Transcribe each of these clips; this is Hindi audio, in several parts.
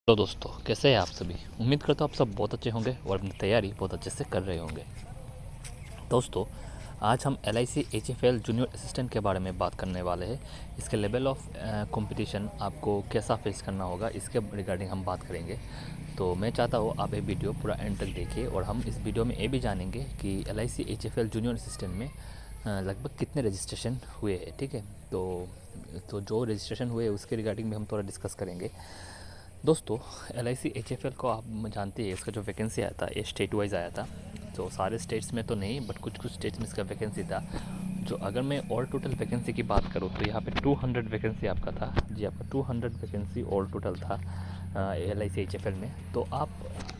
हेलो दोस्तों, कैसे हैं आप सभी। उम्मीद करता हूँ आप सब बहुत अच्छे होंगे और अपनी तैयारी बहुत अच्छे से कर रहे होंगे। दोस्तों, आज हम LIC HFL जूनियर असिस्टेंट के बारे में बात करने वाले हैं। इसके लेवल ऑफ कंपटीशन आपको कैसा फेस करना होगा, इसके रिगार्डिंग हम बात करेंगे। तो मैं चाहता हूँ आप ये वीडियो पूरा एंड तक देखिए और हम इस वीडियो में ये भी जानेंगे कि LIC HFL जूनियर असिस्टेंट में लगभग कितने रजिस्ट्रेशन हुए हैं। ठीक है, तो जो रजिस्ट्रेशन हुए उसके रिगार्डिंग में हम थोड़ा डिस्कस करेंगे। दोस्तों, LIC HFL को आप जानते हैं, इसका जो वैकेंसी आया था ये स्टेट वाइज आया था। तो सारे स्टेट्स में तो नहीं, बट कुछ कुछ स्टेट्स में इसका वैकेंसी था। जो अगर मैं ऑल टोटल वैकेंसी की बात करूँ तो यहाँ पे 200 वैकेंसी आपका था जी। आपका 200 वैकेंसी ऑल टोटल था LIC HFL में। तो आप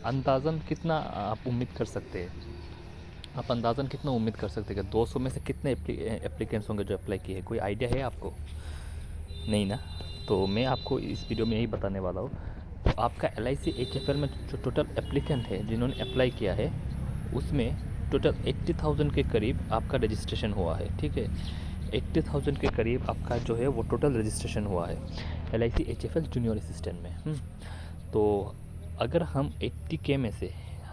अंदाज़न कितना आप उम्मीद कर सकते हैं, आप अंदाज़न कितना उम्मीद कर सकते हैं कि 200 में से कितने एप्लीकेंट्स होंगे जो अप्लाई किए। कोई आइडिया है आपको? नहीं ना। तो मैं आपको इस वीडियो में यही बताने वाला हूँ। तो आपका LIC HFL में जो टोटल एप्लीकेंट है जिन्होंने अप्लाई किया है, उसमें टोटल 80,000 के करीब आपका रजिस्ट्रेशन हुआ है। ठीक है, 80,000 के करीब आपका जो है वो टोटल रजिस्ट्रेशन हुआ है LIC HFL जूनियर असिस्टेंट में। तो अगर हम 80K में से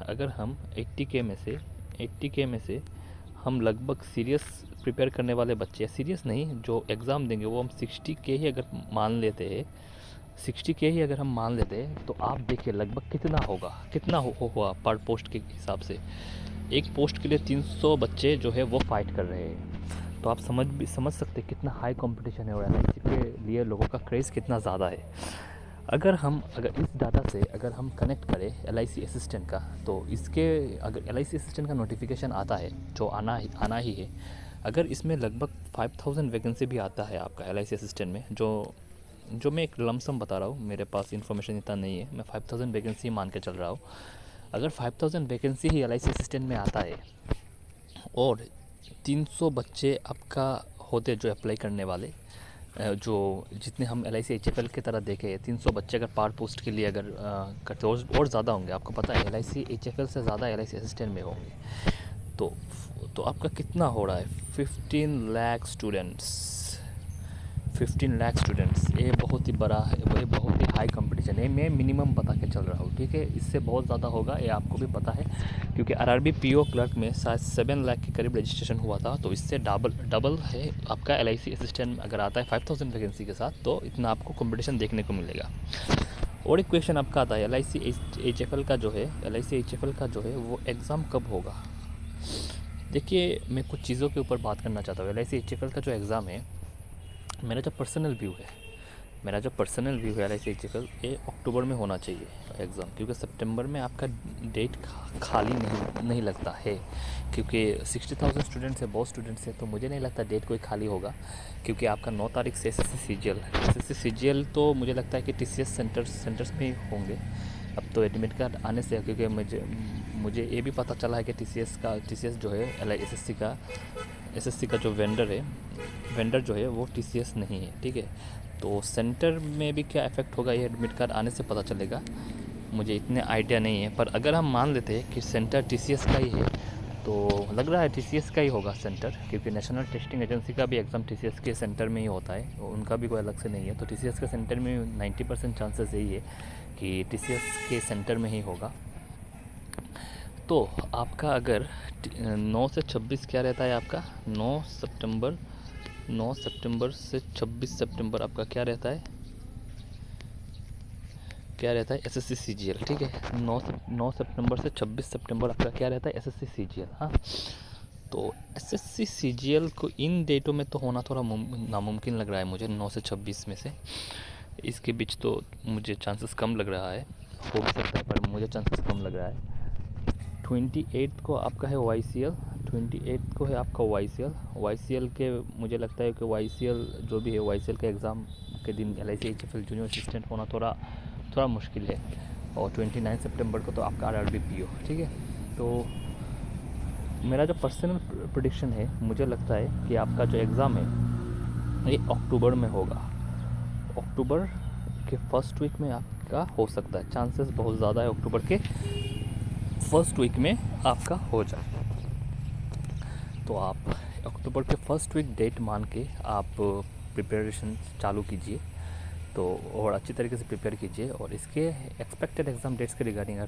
अगर हम 80K में से हम लगभग सीरियस प्रिपेयर करने वाले बच्चे, सीरियस नहीं, जो एग्ज़ाम देंगे वो हम 60K ही अगर मान लेते हैं, 60K ही अगर हम मान लेते हैं, तो आप देखिए लगभग कितना होगा, कितना हुआ पर पोस्ट के हिसाब से। एक पोस्ट के लिए 300 बच्चे जो है वो फाइट कर रहे हैं। तो आप समझ सकते हैं कितना हाई कंपटीशन है और LIC के लिए लोगों का क्रेज़ कितना ज़्यादा है। अगर इस डाटा से अगर हम कनेक्ट करें LIC असिस्टेंट का, तो इसके अगर LIC असिस्टेंट का नोटिफिकेशन आता है, जो आना ही है, अगर इसमें लगभग 5,000 वैकेंसी भी आता है आपका LIC असिस्टेंट में, जो मैं एक लमसम बता रहा हूँ, मेरे पास इन्फॉर्मेशन इतना नहीं है, मैं 5,000 वैकेंसी मान के चल रहा हूँ। अगर 5,000 वैकेंसी ही LIC असिस्टेंट में आता है और 300 बच्चे आपका होते जो अप्लाई करने वाले, जो जितने हम LIC HFL की तरह देखे, 300 बच्चे अगर पार पोस्ट के लिए अगर करते और ज़्यादा होंगे। आपको पता है LIC HFL से ज़्यादा LIC असिस्टेंट में होंगे। तो आपका कितना हो रहा है? 15 लाख स्टूडेंट्स। ये बहुत ही बड़ा है, ये बहुत ही हाई कंपटीशन है। मैं मिनिमम बता के चल रहा हूँ, ठीक है, इससे बहुत ज़्यादा होगा, ये आपको भी पता है, क्योंकि RRB PO क्लर्क में शायद 7 लाख के करीब रजिस्ट्रेशन हुआ था। तो इससे डबल है आपका LIC असिस्टेंट अगर आता है 5,000 वैकेंसी के साथ, तो इतना आपको कंपटीशन देखने को मिलेगा। और एक क्वेश्चन आपका आता है, LIC HFL का जो है वो एग्ज़ाम कब होगा। देखिए, मैं कुछ चीज़ों के ऊपर बात करना चाहता हूँ। LIC HFL का जो एग्ज़ाम है, मेरा जो पर्सनल व्यू है LIC HFL, ये अक्टूबर में होना चाहिए एग्ज़ाम, क्योंकि सितंबर में आपका डेट खाली नहीं लगता है, क्योंकि 60,000 स्टूडेंट्स है, बहुत स्टूडेंट्स है, तो मुझे नहीं लगता डेट कोई खाली होगा। क्योंकि आपका 9 तारीख से SSC CGL तो मुझे लगता है कि TCS सेंटर्स में ही होंगे। अब तो एडमिट कार्ड आने से, क्योंकि मुझे ये भी पता चला है कि TCS जो है SSC का जो वेंडर जो है वो TCS नहीं है। ठीक है, तो सेंटर में भी क्या इफ़ेक्ट होगा ये एडमिट कार्ड आने से पता चलेगा। मुझे इतने आइडिया नहीं है, पर अगर हम मान लेते हैं कि सेंटर TCS का ही है, तो लग रहा है TCS का ही होगा सेंटर, क्योंकि नेशनल टेस्टिंग एजेंसी का भी एग्ज़ाम TCS के सेंटर में ही होता है, उनका भी कोई अलग से नहीं है। तो TCS के सेंटर में 90% चांसेस यही है कि TCS के सेंटर में ही होगा। तो आपका अगर 9 से 26 क्या रहता है आपका, 9 सितंबर से 26 सितंबर आपका क्या रहता है SSC CGL। ठीक है, 9 सितंबर से 26 सितंबर आपका क्या रहता है, SSC CGL। हाँ, तो SSC CGL को इन डेटों में तो होना थोड़ा नामुमकिन लग रहा है मुझे। 9 से 26 में से इसके बीच तो मुझे चांसेस कम लग रहा है, हो भी सकता है, पर मुझे चांसेस कम लग रहा है। 28 को आपका है YCL, 28 को है आपका YCL के मुझे लगता है कि YCL जो भी है, YCL के एग्ज़ाम के दिन LIC HFL जूनियर असिस्टेंट होना थोड़ा मुश्किल है। और 29 सितंबर को तो आपका RRB PO। ठीक है, तो मेरा जो पर्सनल प्रेडिक्शन है, मुझे लगता है कि आपका जो एग्ज़ाम है ये अक्टूबर में होगा। अक्टूबर के फर्स्ट वीक में आपका हो सकता है, चांसेस बहुत ज़्यादा है अक्टूबर के फर्स्ट वीक में आपका हो जाए। तो आप अक्टूबर के फर्स्ट वीक डेट मान के आप प्रिपरेशन चालू कीजिए। तो और अच्छी तरीके से प्रिपेयर कीजिए। और इसके एक्सपेक्टेड एग्ज़ाम डेट्स के रिगार्डिंग अगर